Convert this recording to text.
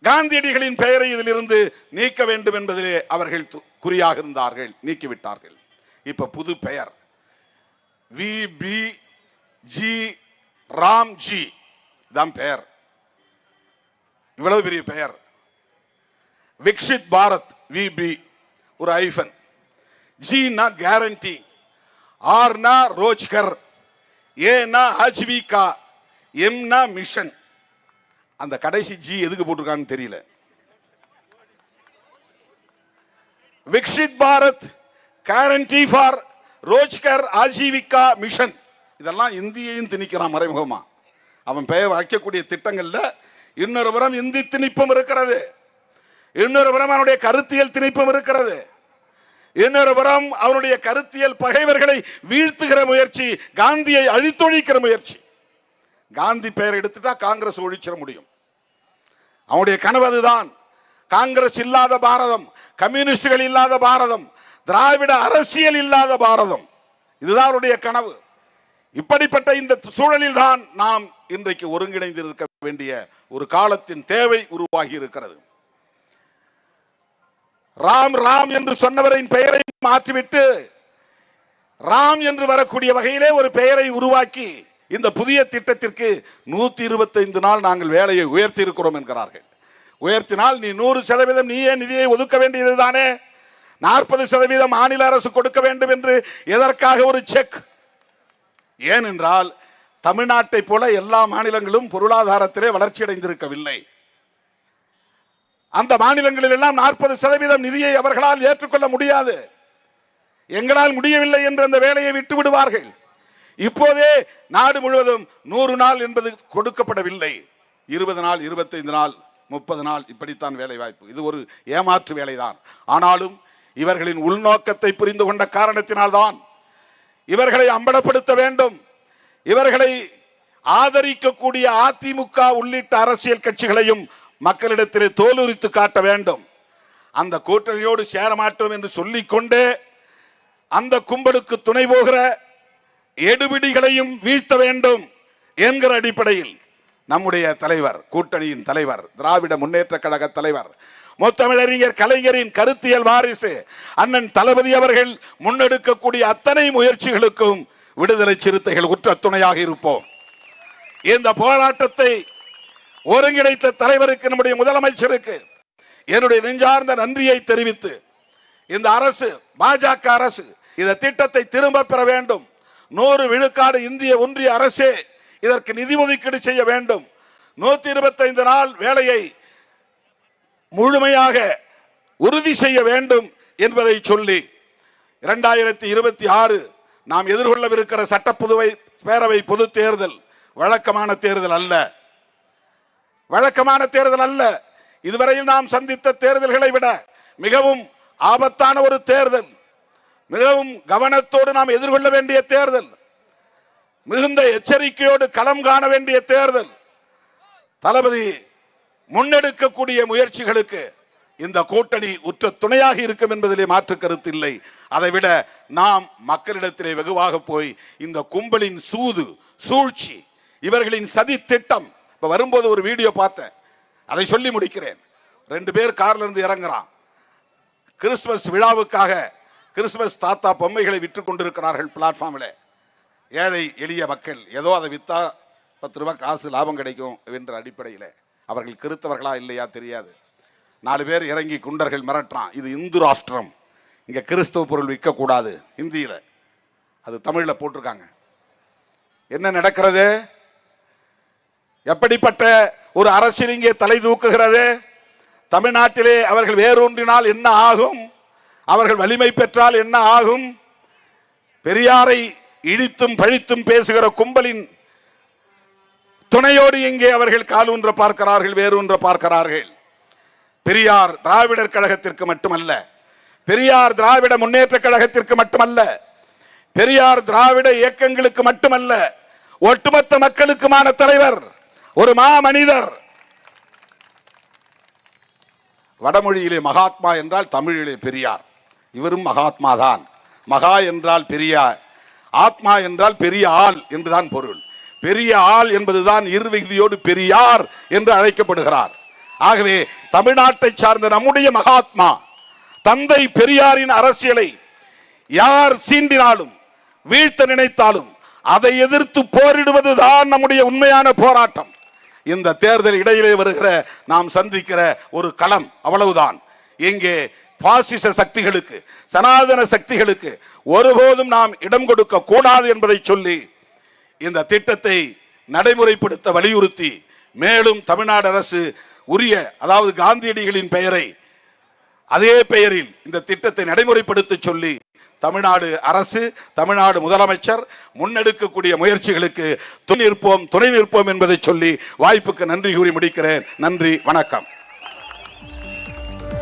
காந்தியடிகளின் பெயரை இதிலிருந்து நீக்க வேண்டும் என்பதிலே அவர்கள் குறியாக இருந்தார்கள், நீக்கிவிட்டார்கள். இப்ப புது பெயர் VBG ராம்ஜி தான் பெயர். இவ்வளவு பெரிய பெயர். விக்ஷித் பாரத் VB ஒரு ஐஃபன், ஜினா கேரண்டி, ஆர்னா ரோஜ்கர், ஏனா ஆஜீவிகா, எம்னா மிஷன். அந்த கடைசி ஜி எதுக்கு போட்டிருக்கான்னு தெரியல. Viksit Bharat, guarantee for Rozgar, Ajeevika, mission. இதெல்லாம் இந்தியையும் திணிக்கிறான் மறைமுகமா. அவன் பெயர் வைக்கக்கூடிய திட்டங்கள்ல இன்னொரு புறம் இந்தி திணிப்பும் இருக்கிறது, இன்னொரு புறம் அவனுடைய கருத்தியல் திணிப்பும் இருக்கிறது, இன்னொரு புறம் அவனுடைய கருத்தியல் பகைவர்களை வீழ்த்துகிற முயற்சி, காந்தியை அழித்தொழிக்கிற முயற்சி. காந்தி பெயர் எடுத்துட்டா காங்கிரஸ் ஒழிச்சிட முடியும். அவனுடைய கனவு அதுதான். காங்கிரஸ் இல்லாத பாரதம், கம்யூனிஸ்டுகள் இல்லாத பாரதம், திராவிட அரசியல் இல்லாத பாரதம், இதுதான் அவருடைய கனவு. இப்படிப்பட்ட இந்த சூழலில் தான் நாம் இன்றைக்கு ஒருங்கிணைந்து இருக்க வேண்டிய ஒரு காலத்தின் தேவை உருவாகி இருக்கிறது. ராம் ராம் என்று சொன்னவரின் பெயரை மாற்றிவிட்டு ராம் என்று வரக்கூடிய வகையிலே ஒரு பெயரை உருவாக்கி இந்த புதிய திட்டத்திற்கு 125 நாள் நாங்கள் வேலையை உயர்த்தி இருக்கிறோம் என்கிறார்கள். உயர்த்தினால் நீ 100% நீயே நிதியை ஒதுக்க வேண்டியது தானே, 40% மாநில அரசு கொடுக்க வேண்டும் என்று எதற்காக ஒரு செக்? ஏனென்றால் தமிழ்நாட்டை போல எல்லா மாநிலங்களும் பொருளாதாரத்திலே வளர்ச்சி அடைந்திருக்கவில்லை. அந்த மாநிலங்களில் எல்லாம் 40% நிதியை அவர்களால் ஏற்றுக்கொள்ள முடியாது. எங்களால் முடியவில்லை என்று அந்த வேலையை விட்டு விடுவார்கள். இப்போதே நாடு முழுவதும் 100 நாள் என்பது கொடுக்கப்படவில்லை. 20 நாள், 25 நாள், 30 நாள், இப்படித்தான் வேலை வாய்ப்பு. இது ஒரு ஏமாற்று வேலைதான். ஆனாலும் இவர்களின் உள்நோக்கத்தை புரிந்து கொண்ட காரணத்தினால்தான் இவர்களை அம்பலப்படுத்த வேண்டும். இவர்களை ஆதரிக்கக்கூடிய அதிமுக உள்ளிட்ட அரசியல் கட்சிகளையும் மக்களிடத்திலே தோலுரித்து காட்ட வேண்டும். அந்த கூட்டணியோடு சேர மாட்டோம் என்று சொல்லிக்கொண்டே அந்த கும்பலுக்கு துணை போகிற எடுபிடிகளையும் வீழ்த்த வேண்டும் என்கிற அடிப்படையில் நம்முடைய தலைவர், கூட்டணியின் தலைவர், திராவிட முன்னேற்ற கழக தலைவர், முத்தமிழறிஞர் கலைஞரின் கருத்தியல் வாரிசு அண்ணன் தளபதி அவர்கள் முன்னெடுக்கக்கூடிய அத்தனை முயற்சிகளுக்கும் விடுதலை சிறுத்தைகள் உற்ற துணையாக இருப்போம். இந்த போராட்டத்தை ஒருங்கிணைத்த தலைவருக்கு, நம்முடைய முதலமைச்சருக்கு என்னுடைய நெஞ்சார்ந்த நன்றியை தெரிவித்து, இந்த அரசு, பாஜக அரசு இந்த திட்டத்தை திரும்ப பெற வேண்டும். 100 விழுக்காடு இந்திய ஒன்றிய அரசே இதற்கு நிதி ஒதுக்கீடு செய்ய வேண்டும். 125 நாள் வேலையை முழுமையாக உறுதி செய்ய வேண்டும் என்பதை சொல்லி 2026 நாம் எதிர்கொள்ளவிருக்கிற சட்டப்புதுவை பேரவை பொது தேர்தல் வழக்கமான தேர்தல் அல்ல. வழக்கமான தேர்தல் அல்ல. இதுவரையில் நாம் சந்தித்த தேர்தல்களை விட மிகவும் ஆபத்தான ஒரு தேர்தல், மிகவும் கவனத்தோடு நாம் எதிர்கொள்ள வேண்டிய தேர்தல், மிகுந்த எச்சரிக்கையோடு களம் காண வேண்டிய தேர்தல். தளபதி முன்னெடுக்கக்கூடிய முயற்சிகளுக்கு இந்த கூட்டணி உற்ற துணையாக இருக்கும் என்பதிலே மாற்று கருத்து இல்லை. அதைவிட நாம் மக்களிடத்திலே வெகுவாக போய் இந்த கும்பலின் சூது, சூழ்ச்சி, இவர்களின் சதி திட்டம். இப்ப வரும்போது ஒரு வீடியோ பார்த்தேன், அதை சொல்லி முடிக்கிறேன். 2 பேர் கார்ல இருந்து இறங்குறான். கிறிஸ்துமஸ் விழாவுக்காக கிறிஸ்துமஸ் தாத்தா பொம்மைகளை விற்று கொண்டிருக்கிறார்கள் பிளாட்ஃபார்மில். ஏழை எளிய மக்கள் ஏதோ அதை விற்றா 10 ரூபாய் காசு லாபம் கிடைக்கும் என்ற அடிப்படையில் அவர்கள் கிறித்தவர்களா இல்லையா தெரியாது. 4 பேர் இறங்கி குண்டர்கள் மிரட்டுறான். இது இந்து ராஷ்டிரம், இங்கே கிறிஸ்தவ பொருள் விற்கக்கூடாது. ஹிந்தியில், அது தமிழில் போட்டிருக்காங்க. என்ன நடக்கிறது? எப்படிப்பட்ட ஒரு அரசியல் இங்கே தலை தூக்குகிறது? தமிழ்நாட்டிலே அவர்கள் வேரூன்றினால் என்ன ஆகும்? அவர்கள் வலிமை பெற்றால் என்ன ஆகும்? பெரியாரை இழித்தும் பழித்தும் பேசுகிற கும்பலின் துணையோடு இங்கே அவர்கள் காலூன்ற பார்க்கிறார்கள், வேரூன்ற பார்க்கிறார்கள். பெரியார் திராவிடர் கழகத்திற்கு மட்டுமல்ல, பெரியார் திராவிட முன்னேற்ற கழகத்திற்கு மட்டுமல்ல, பெரியார் திராவிட இயக்கங்களுக்கு மட்டுமல்ல, ஒட்டுமொத்த மக்களுக்குமான தலைவர், ஒரு மாமனிதர். வடமொழியிலே மகாத்மா என்றால் தமிழிலே பெரியார். இவரும் மகாத்மா தான். மகா என்றால் பெரியார், ஆத்மா என்றால் பெரிய ஆள் என்றுதான் பொருள். பெரிய ஆள் என்பதுதான் இருவிகுதியோடு பெரியார் என்று அழைக்கப்படுகிறார். ஆகவே தமிழ்நாட்டை சார்ந்த நம்முடைய மகாத்மா தந்தை பெரியாரின் அரசியலை யார் சீண்டினாலும் வீழ்த்த நினைத்தாலும் அதை எதிர்த்து போரிடுவதுதான் நம்முடைய உண்மையான போராட்டம். இந்த தேர்தல் இடையிலே வருகிற நாம் சந்திக்கிற ஒரு களம், அவ்வளவுதான். இங்கே பாசிச சக்திகளுக்கு, சனாதன சக்திகளுக்கு ஒருபோதும் நாம் இடம் கொடுக்க கூடாது என்பதை சொல்லி இந்த திட்டத்தை நடைமுறைப்படுத்த வலியுறுத்தி மேலும் தமிழ்நாடு அரசு உரிய, அதாவது காந்தியடிகளின் பெயரை அதே பெயரில் இந்த திட்டத்தை நடைமுறைப்படுத்த சொல்லி தமிழ்நாடு அரசு, தமிழ்நாடு முதலமைச்சர் முன்னெடுக்கக்கூடிய முயற்சிகளுக்கு துணை நிற்போம் என்பதை சொல்லி வாய்ப்புக்கு நன்றி கூறி முடிக்கிறேன். நன்றி, வணக்கம்.